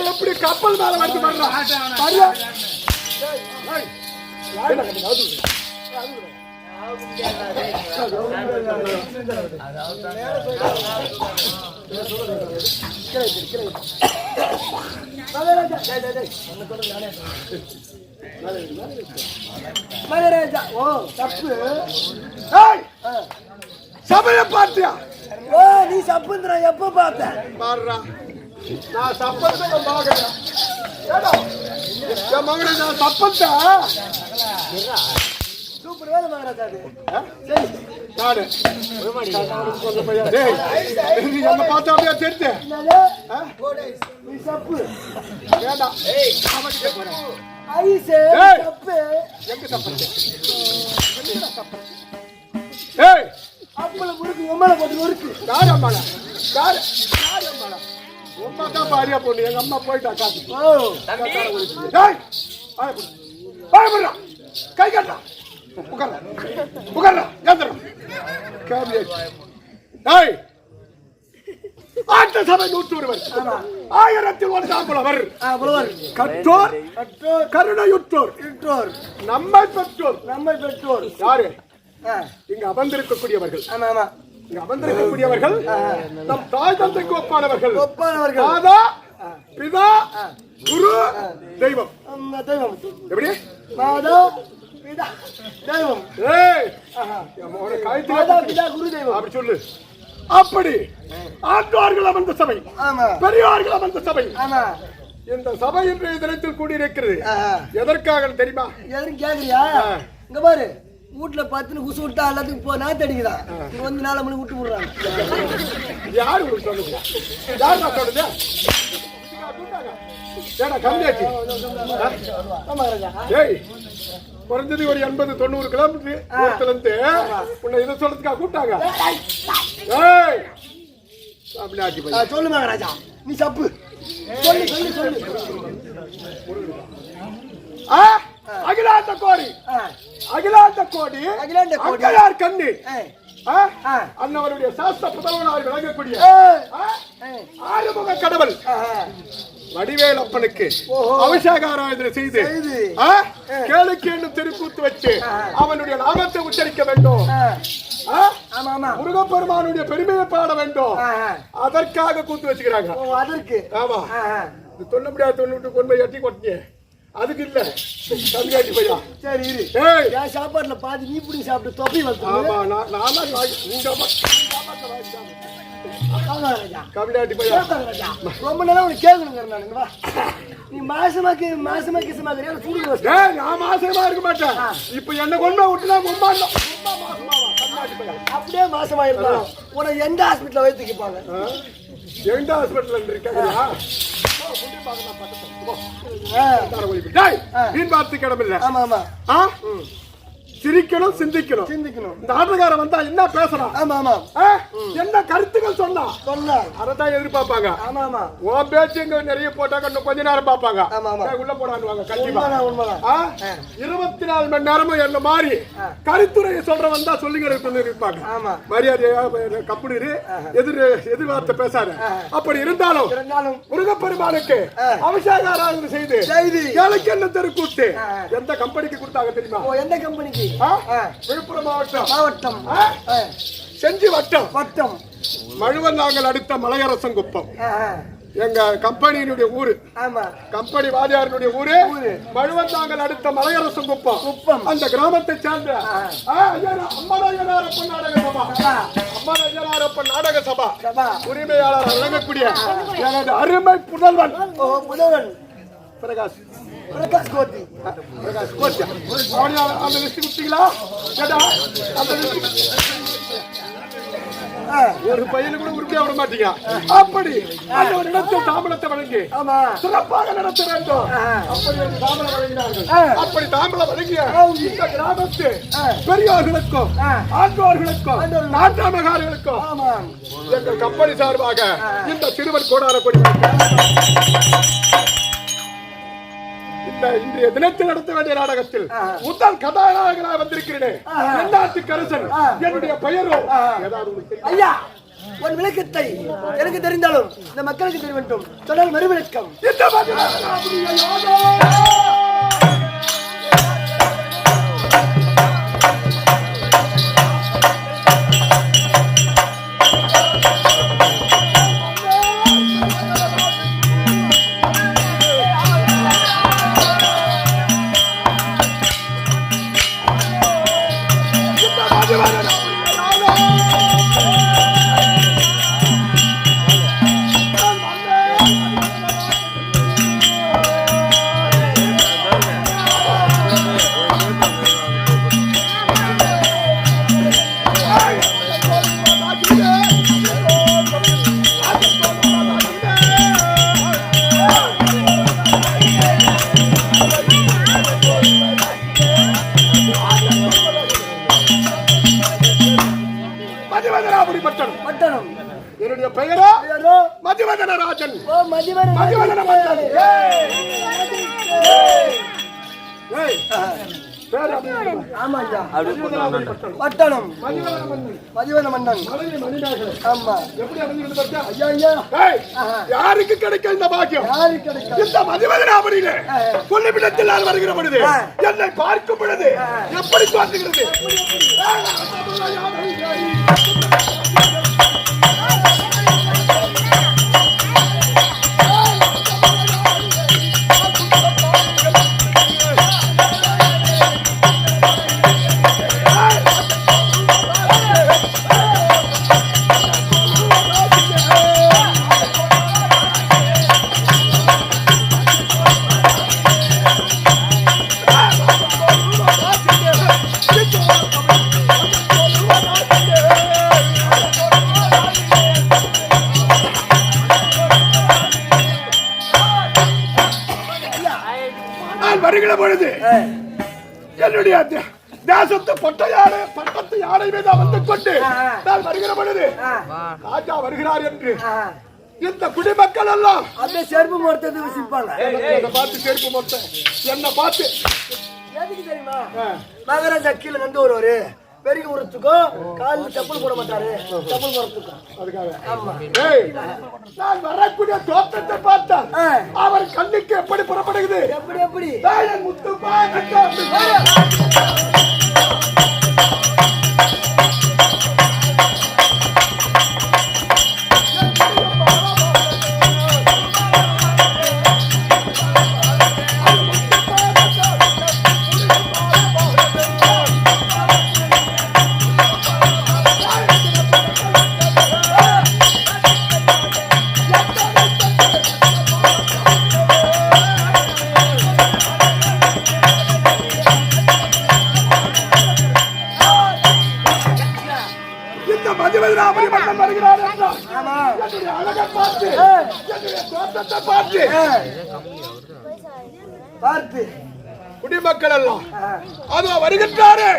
எப்படி கப்பல் மேல வந்து மகாராஜா ஓ தப்பு சபைய பார்த்தியா? ஓ நீ சப்புந்திர எப்ப பார்த்த பாடுறா நான் சப்பத்தை மகனே நான் சப்பத்தா சூப்பர் வேலை மகாராஜா என்ன பார்த்தா அப்படியே தெரிஞ்சு நீ சப்பு வேண்டாம் ஐசே சப்பு எங்க சப்பு ஏய் அப்பள முறுக்கு உம்மல போட்டு முறுக்கு யார் அம்மாடா யார் அம்மாடா உம்மா தான் பாரியா பொண்ணு எங்க அம்மா போயிட்டா காத்து ஓ தம்பி டேய் பாருடா கை கட்டா உட்கார்றா ஏந்திரா கேபியட் டேய் ஆட்ட சபை 101 ஆயிரத்தில் ஒரு புலவர் கற்றோர் கருணையுற்றோர் நம்மை பெற்றோர் யாரு இங்க அமர்ந்திருக்கக்கூடியவர்கள் இங்க அமர்ந்திருக்கக்கூடியவர்கள் நம் தாய் தந்தைக்கு ஒப்பானவர்கள் மாதா பிதா குரு தெய்வம் எப்படி மாதா பிதா தெய்வம் அப்படி சொல்லு. அப்படி ஆண்டோர்கள் அமர்ந்த சபை, பெரியோர்கள் அமர்ந்த சபை, இந்த சபை இன்றைய தினத்தில் கூடியிருக்கிறது எதற்காக தெரியுமா? எதற்கு கேக்குறியா? இங்க பாரு, வீட்டுல பத்துன்னு குசு விட்டா எல்லாத்துக்கும் போ நாத்து அடிக்குதான். இங்க வந்து 4 மணி விட்டு விடுறாங்க. யாரு உங்களுக்கு சொல்லுங்க? யார் நான் சொல்லுங்க? குறைஞ்சது ஒரு 80-90 கிலோமீட்டர் இருந்து உன்னை இதை சொல்றதுக்காக கூப்பிட்டாங்க. சொல்லுமா ராஜா, நீ சப்பு சொல்லு சொல்லு சொல்லு. அகிலாண்ட கோடி அங்கயார் கண்ணு அன்னவருடைய சாஸ்திர புதல்வனாய் விளங்கக்கூடிய ஆறுமுக கடவுள் வடிவேல் அப்பனுக்கு அபிஷேகாராதனை செய்து கேளுக்கு என்னும் திருக்கூத்து வச்சு அவனுடைய நாமத்தை உச்சரிக்க வேண்டும். முருகப்பெருமானுடைய பெருமையை பாட வேண்டும். அதற்காக கூத்து வச்சுக்கிறாங்க. ஆமா, சொல்ல முடியாது. 90 கொண்டு எட்டி கொட்டிய அதுக்கு இல்ல தம்பியாட்டி பையா. சரி இரு, என் சாப்பாட்டுல பாதி நீ புடி சாப்பிட்டு தொப்பி வந்து. ஆமா, நான் கபிலாட்டி பையா ரொம்ப நேரம் உனக்கு கேட்கணுங்க. நீ மாசமா கிசமாக்கிறியா? நான் மாசமா இருக்க மாட்டேன். இப்ப என்ன கொண்டு விட்டுனா அப்படியே மாசமா இருந்தாலும் உனக்கு எந்த ஹாஸ்பிட்டல வைத்துக்கிப்பாங்க? எந்த ஹாஸ்பிட்டல் இருக்காங்க? மீன் பார்த்து கிடமில்ல. சிரிக்கணும், சிந்திக்கணும். இந்த ஆட்டக்காரன் வந்தா என்ன பேசணும், என்ன கருத்துக்கள் சொன்னா அதான் எதிர்பார்ப்பாங்க. உன் பேச்சு இங்க நிறைய போட்டாங்க, இன்னும் கொஞ்ச நேரம் பார்ப்பாங்க. உள்ள போடான்னு கண்டிப்பா 24 மணி நேரமும் என்ன மாதிரி கருத்துரையை சொல்ற வந்தா சொல்லிங்க இருப்பாங்க. மரியாதையா கப்புனு எதிர்வார்த்தை பேசாரு. அப்படி இருந்தாலும் முருகப்பெருமானுக்கு அபிஷேகாராதனை செய்து ஏழைக்கு என்ன தெருக்கூட்டு எந்த கம்பெனிக்கு கொடுத்தாங்க தெரியுமா? எந்த கம்பெனிக்கு? விழுப்புரம் மாவட்டம் செஞ்சி வட்டம் மழுவந்தாங்கல் அடுத்த மலையரசங்குப்பம் எங்க கம்பெனியினுடைய ஊரு. கம்பெனி வாதியாருடைய ஊரு மழுவந்தாங்கல் அடுத்த மலையரசங்குப்பம். அந்த கிராமத்தை சேர்ந்த அம்மனாயனாரப்பன் நாடக சபா உரிமையாளர் வழங்கக்கூடிய எனது அருமை புதல்வன் பிரகாஷ் கோத்தி. அந்த லிஸ்ட் குடுத்தீங்களா? ஒரு பையனு கூட உருப்படியா விட மாட்டீங்க. அப்படி அந்த இடத்தில் தாம்பலத்தை வழங்கி சிறப்பாக நடத்த வேண்டும். அப்படி ஒரு தாம்பலம் வழங்கினார்கள். அப்படி தாம்பலம் வழங்கிய இந்த கிராமத்து பெரியோர்களுக்கும் ஆண்டோர்களுக்கும் நாட்டாமகார்களுக்கும் எங்கள் கம்பெனி சார்பாக இந்த சிறுவர் கோடார கொடி இன்றைய தினத்தில் நடத்த வேண்டிய நாடகத்தில் முதல் கதாநாயகனாக வந்திருக்கிறேன். கரசன் என்னுடைய பெயரோ ஐயா. உன் விளக்கத்தை எனக்கு தெரிந்தாலும் இந்த மக்களுக்கு தெரிய வேண்டும். தொடர் மறுவிளக்கம். என்னுடைய பெயரோ மதிவதனராஜன். பேர் அப்படி ஆமா ஐயா. மதிவதனாபுரி பட்டணம். பட்டணம் மதிவதன மன்னன். மதிவன மன்னன். மதுரை மணிநாயகர். ஆமா. எப்படி அமைஞ்சிருக்கு பாத்தியா? ஐயா ஐயா. ஏய், யாருக்கு கிடைக்கும் இந்த பாக்கியம்? யாருக்கு கிடைக்கும்? இந்த மதிவதனாபுரியிலே கொல்லிப்பிடத்தில் நான் வருகிற பொழுது என்னை பார்க்கும் பொழுது எப்படி தோன்றுகிறது? வருகிற பொழுது என்னுடைய தேசத்து பட்டத்து யானை மீது வந்து கொண்டு நான் வருகிற பொழுது ராஜா வருகிறார் என்று இந்த குடிமக்கள் எல்லாம் அப்படியே செருப்பு மொத்தத்தை வசிப்பாங்க. பார்த்து செருப்பு மொத்த என்ன பார்த்து எதுக்கு தெரியுமா? மகாராஜா கீழே வந்து வருவாரு, பெரிய உரத்துக்கும் காலில் செப்பல் போட மாட்டாரு, செப்பல் போறதுக்கும். அதுக்காக ஆமா. நான் வரக்கூடிய தோற்றத்தை பார்த்தான் அவர் கண்ணுக்கு எப்படி புறப்படுகிறது? எப்படி எப்படி? முத்துப்பா மதிவதனாபுரி மன்னன் வருகிறார் என்றால் என்னுடைய அழகை பார்த்து என்னுடைய தோற்றத்தை பார்த்து குடிமக்கள் எல்லாம் அதோ வருகின்றாரே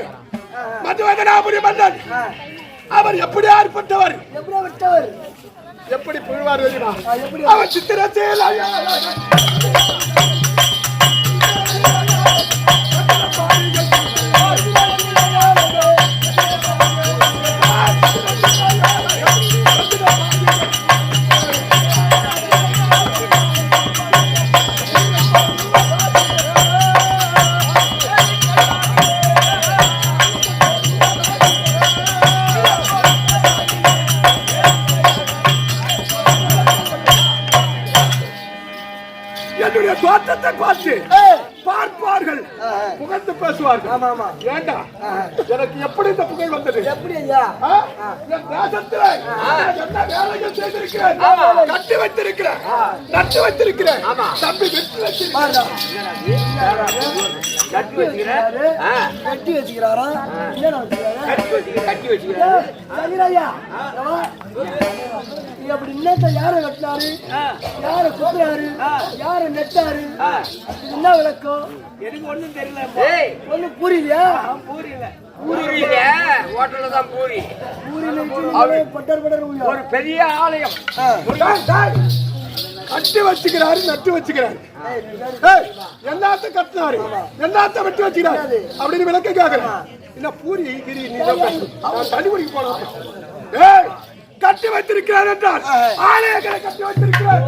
மதிவதனாபுரி மன்னன் அவர் எப்படி ஏற்பட்டவர்? எப்படி புகழ்வார் தெரியுமா? அவர் சித்திரத்தில் என்னுடைய தோற்றத்தை பார்த்து பார்ப்பார்கள், புகழ்ந்து பேசுவார்கள். ஆமா ஆமா. ஏண்டா எனக்கு எப்படி இந்த புகழ் வந்தது? எப்படி ஐயா? என் தேசத்திலே என்ன வேலைகள் செய்திருக்கிறேன், கட்டி வைத்திருக்கிறேன், நட்டு வைத்திருக்கிறேன். தம்பி வெற்றி வச்சிருக்கிறேன். கட்டி வச்சுக்கிறாரா? கட்டி வச்சுக்கிறாரு. அப்படி இன்னத்த யாரை வெட்டினாரு, யாரை குத்துறாரு, யாரை நெட்டாரு, என்ன விளக்கம்? எனக்கு ஒண்ணும் தெரியல. ஒண்ணும் புரியலையா? ஒரு பெரிய ஆலயம் கட்டி வச்சுக்கிறாரு, நட்டு வச்சுக்கிறாரு. எல்லாத்த கட்டினாரு, எல்லாத்த வெட்டி வச்சுக்கிறாரு அப்படின்னு விளக்க கேக்குறேன். என்ன பூரி கிரி தண்ணி குடிக்க போனோம். கட்டி வைத்திருக்கிறார் என்றால் ஆலயங்களை கட்டி வைத்திருக்கிறார்,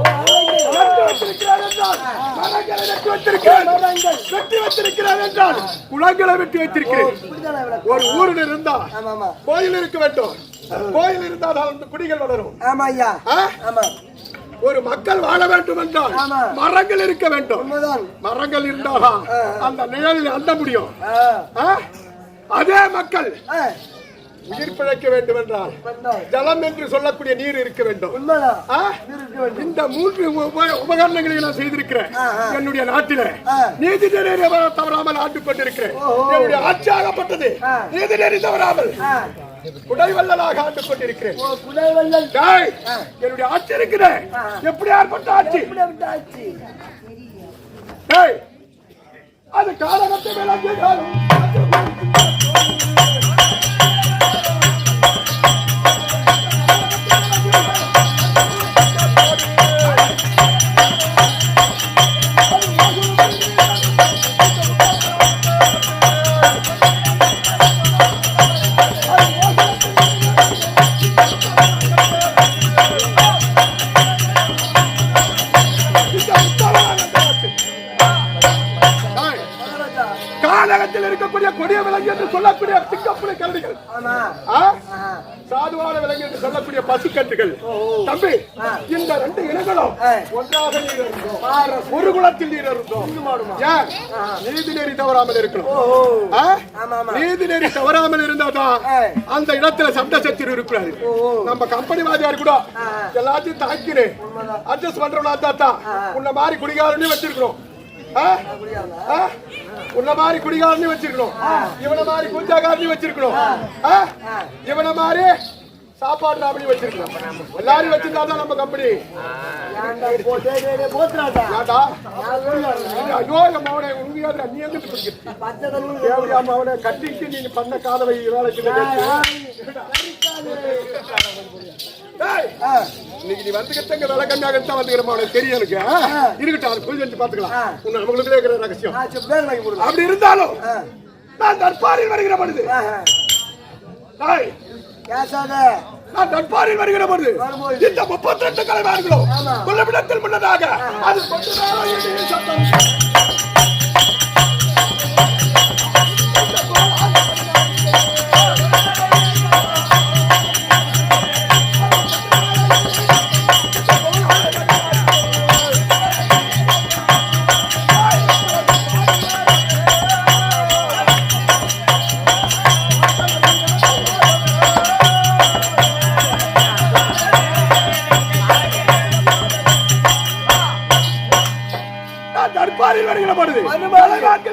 வெட்டி வைத்திருக்கிறார் என்றால் குளங்களை வெட்டி வைத்திருக்கிறேன். ஒரு ஊரில் இருந்தா கோயில் இருக்க வேண்டும், கோயில் இருந்தால் அந்த குடிகள் வளரும். ஆமா ஐயா. ஒரு மக்கள் வாழ வேண்டும் என்றால் மரங்கள் இருக்க வேண்டும். மரங்கள் இருந்தால் அந்த நிழலில் அண்ட முடியும். அதே மக்கள் உயிர் பிழைக்க வேண்டும் என்றால் ஜலம் என்று சொல்லக்கூடிய நீர் இருக்க வேண்டும். இந்த 3 உபகரணங்களை நான் செய்திருக்கிறேன். என்னுடைய நாட்டில நீதி நெறி தவறாமல் ஆண்டு கொண்டிருக்கிறேன். என்னுடைய ஆட்சியாகப்பட்டது நீதி நெறி தவறாமல் குடைவல்லலாக ஆண்டு கொண்டிருக்கிறேன். என்னுடைய ஆட்சி இருக்கிறேன். எப்படி ஏற்பட்ட ஆட்சி? அது காலகட்டத்தை விளங்கினாலும் இருக்கக்கூடிய கொடிய விலங்கு என்று சொல்லக்கூடிய சிங்கப்புலி கரடிகள், ஆமா சாதுவான விலங்கு என்று சொல்லக்கூடிய பசுக்கட்டுகள். தம்பி, இந்த 2 இனங்களும் ஒன்றாக நீர் இருந்தோம், ஒரு குலத்தில் நீர் இருந்தோம். ஏன் நீதி நெறி தவறாமல் இருக்கணும். நீதி நெறி தவறாமல் இருந்தாதான் அந்த இடத்துல சண்டை சச்சரவு இருக்கிறாரு. நம்ம கம்பெனி வாதியார் கூட எல்லாத்தையும் தாக்கினேன் அட்ஜஸ்ட் பண்றோம்னா தான் உன்ன மாதிரி குடிகாரன்னு வச்சிருக்கிறோம். உன்ன மாதிரி குடிகாரன்னு வச்சிருக்கணும், இவன மாதிரி குஞ்சாகாரன்னு வச்சிருக்கணும், இவன மாதிரி சாப்பாடு ராபடி வச்சிருக்கணும். எல்லாரும் வச்சிருந்தாதான் நம்ம கம்பெனி. ஐயோ அவனை உண்மையாக நீ எங்கிட்டு பிடிக்கிறது அவனை கட்டிட்டு நீங்க பண்ண காதவை வேலைக்கு இன்னைக்கு நீ வந்துகிட்ட வேலை கம்மியாக வந்துக்கிறோம் அவனுக்கு தெரியும். எனக்கு இருக்கட்டும், அது புரிஞ்சு வச்சு பாத்துக்கலாம். உன்னை நம்மளுக்குள்ளே இருக்கிற ரகசியம். அப்படி இருந்தாலும் நான் தற்பாரில் வருகிற பொழுது நான் தற்பாரில் வருகிற பொழுது இந்த 32 கலைவான்களும் கொல்லப்பிடத்தில் முன்னதாக அது கொஞ்ச நேரம் சத்தம்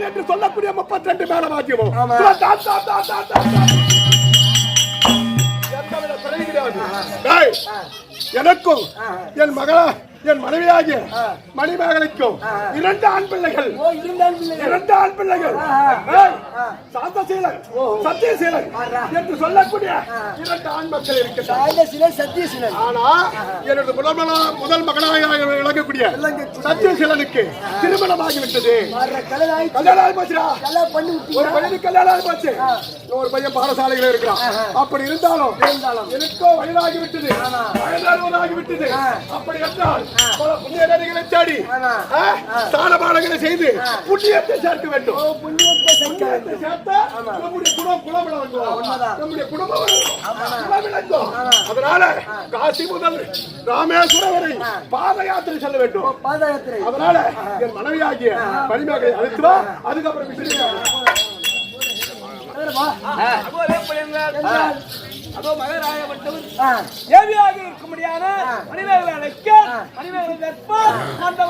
என்று சொல்லக்கூடிய 32 மேல வாக்கியமும் எனக்கும் என் மனைவியாகிய மணிமேகலைக்கும் 2 ஆண் பிள்ளைகள், 2 ஆண் பிள்ளைகள், சாந்தசீலன் சத்தியசீலன் என்று சொல்லக்கூடிய 2 ஆண் மக்கள் இருக்கிறார். ஆனா எனது முதல் மகனாக விளங்கக்கூடிய சத்தியசீலனுக்கு திருமணமாகிவிட்டது. கல்யாணம் போச்சுடா, ஒரு பையனுக்கு கல்யாணம் போச்சு, ஒரு பையன் பாடசாலையில் இருக்கிறான். அப்படி இருந்தாலும் எனக்கோ வயதாகிவிட்டது, வயதாகிவிட்டது. அப்படி என்றால் பல புண்ணிய நதிகளை தேடி ஸ்நானபானங்களை செய்து புண்ணியத்தை சேர்க்க வேண்டும். புண்ணியத்தை சேர்த்தா நம்முடைய குலம் விளங்கும், நம்முடைய குடும்பம் விளங்கும். அதனால காசி முதல் ராமேஸ்வரம் வரை பாத யாத்திரை செல்ல வேண்டும். அதனால என் மனைவியாகிய மணிமேகலை அழைத்து வா, அதுக்கப்புறம் அதோ மகராயப்பட்டவர் தேவியாக இருக்க முடியாத மணிமேகலை அழைக்க மணிமேகலை அந்த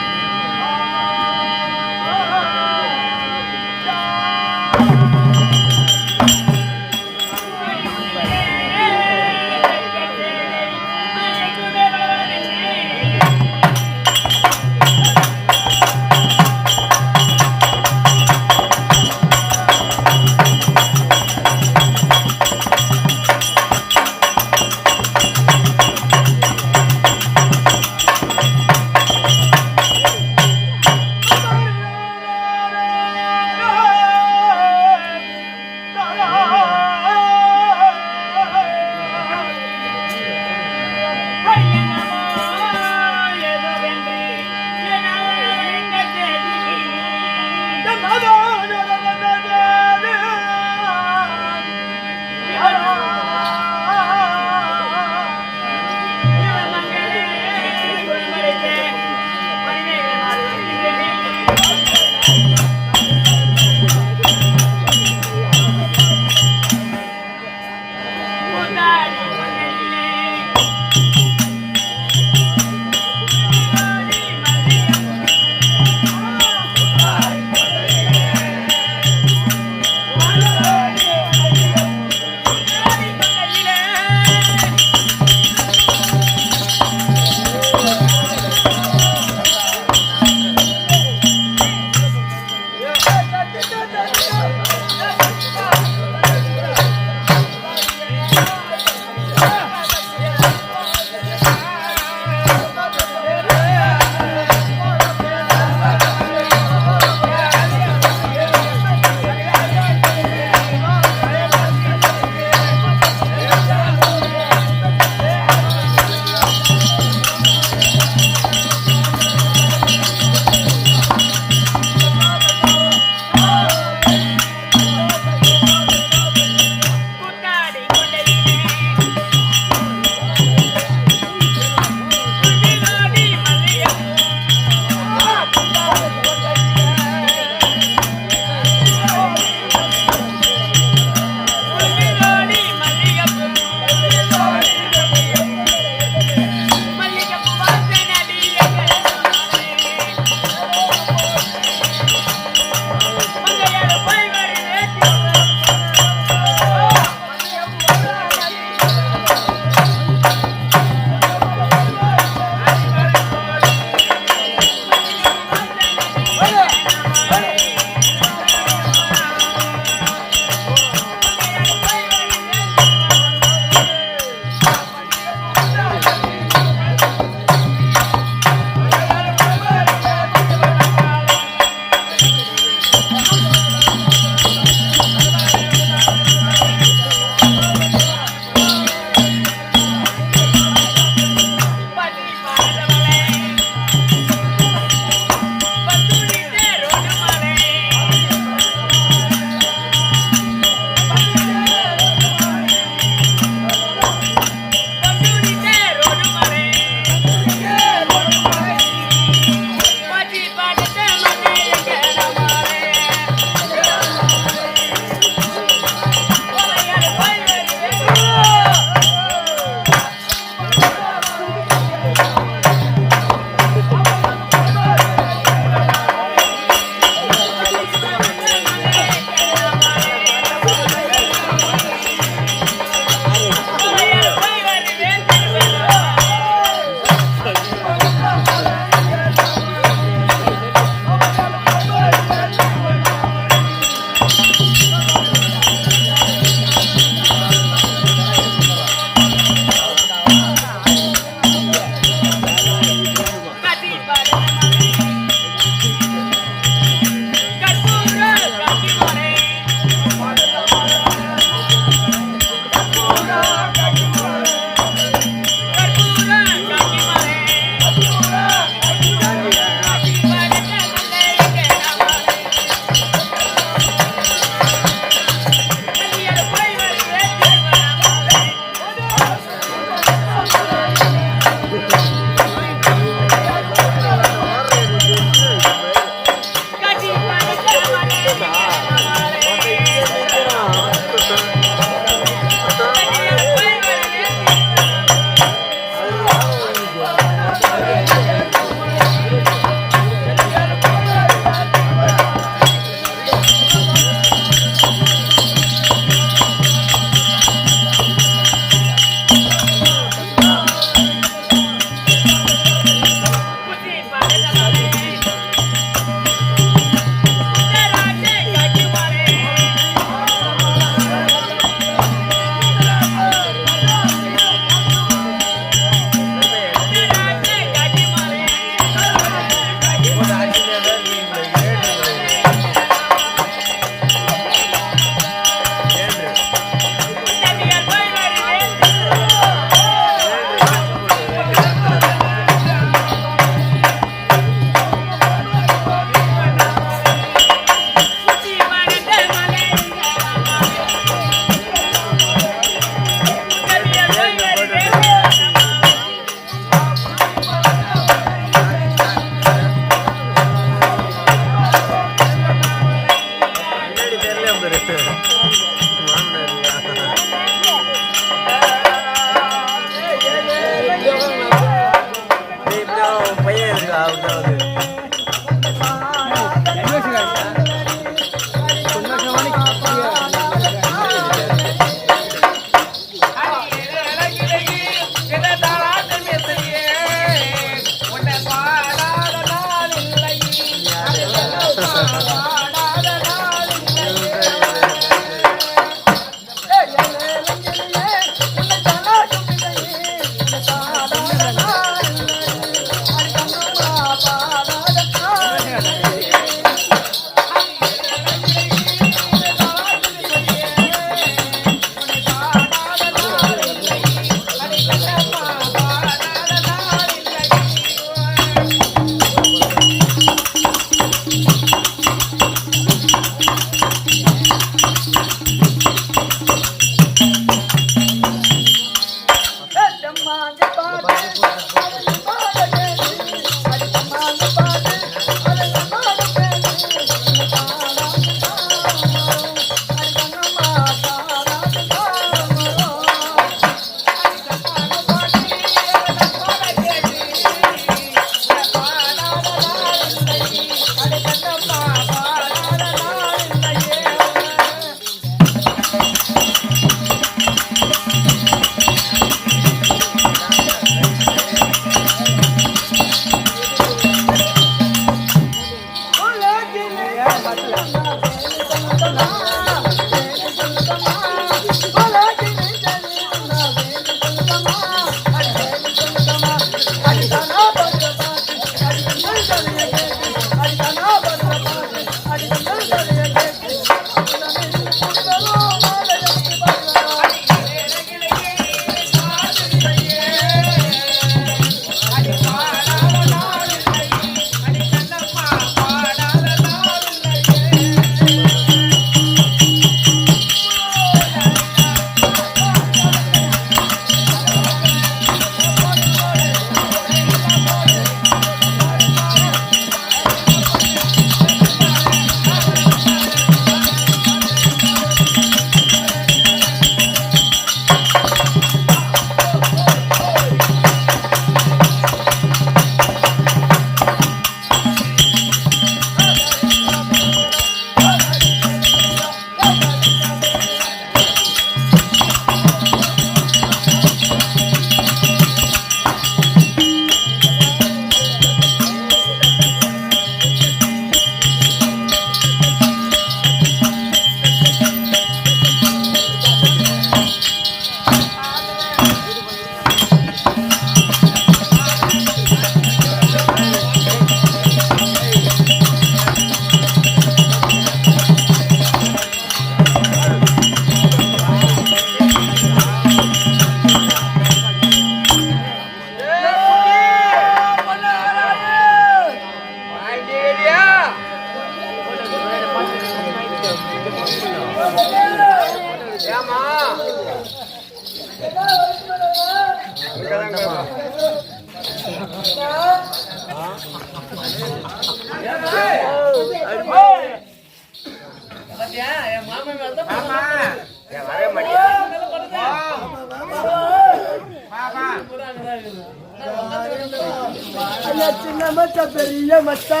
சின்ன மச்சா பெரிய மச்சா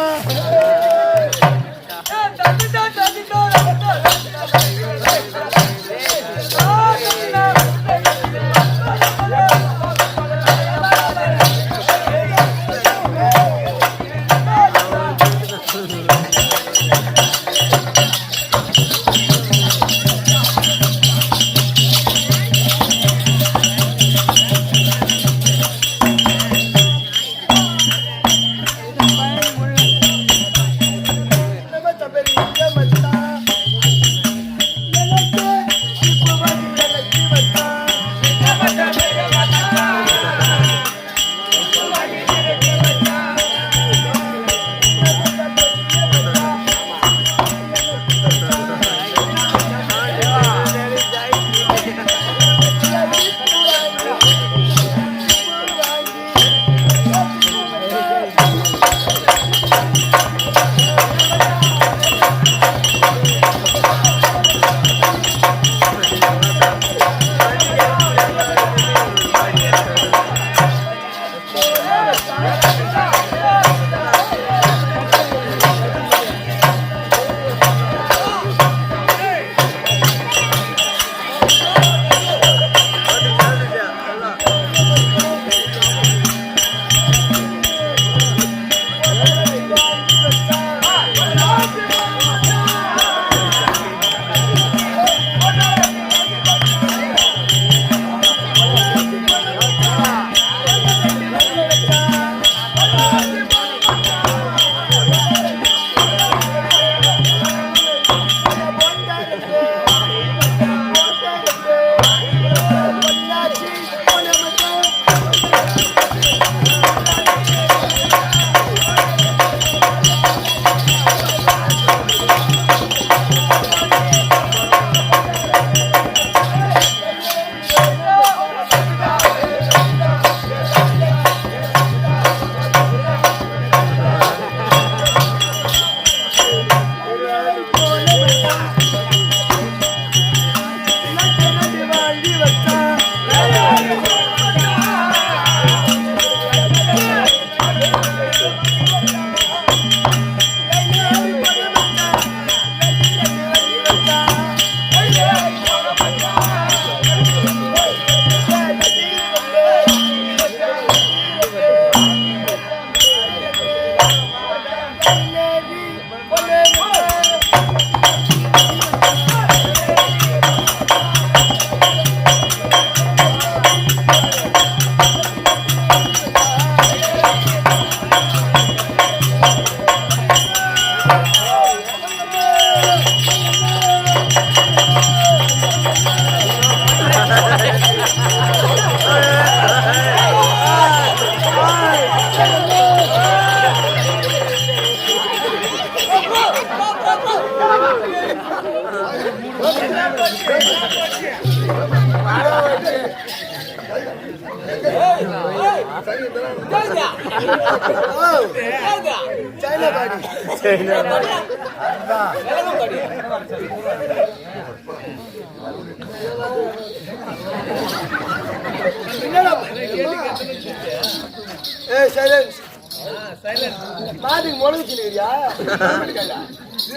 மாட்டுக்கு முளைச்சு நிக்கிறியா?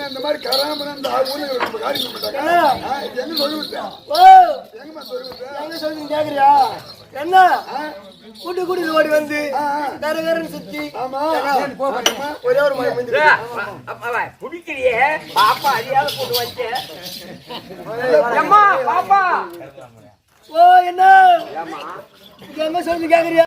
இந்த மாதிரி கராம இந்த ஊர்ல நம்ம காரியம் பண்ணாங்க. எங்க சொல்லி விட்டேன்? ஓ எங்கம்மா சொல்லி விட்டேன்? எங்க சொல்லி கேக்குறியா? என்ன கூட்டு கூட்டிட்டு ஓடி வந்து கரகரன்னு சுத்தி ஒரே ஒரு மழை வந்து குடிக்கிறியே பாப்பா அறியாத போட்டு வச்சு பாப்பா ஓ என்ன எங்க சொல்லி கேக்குறியா?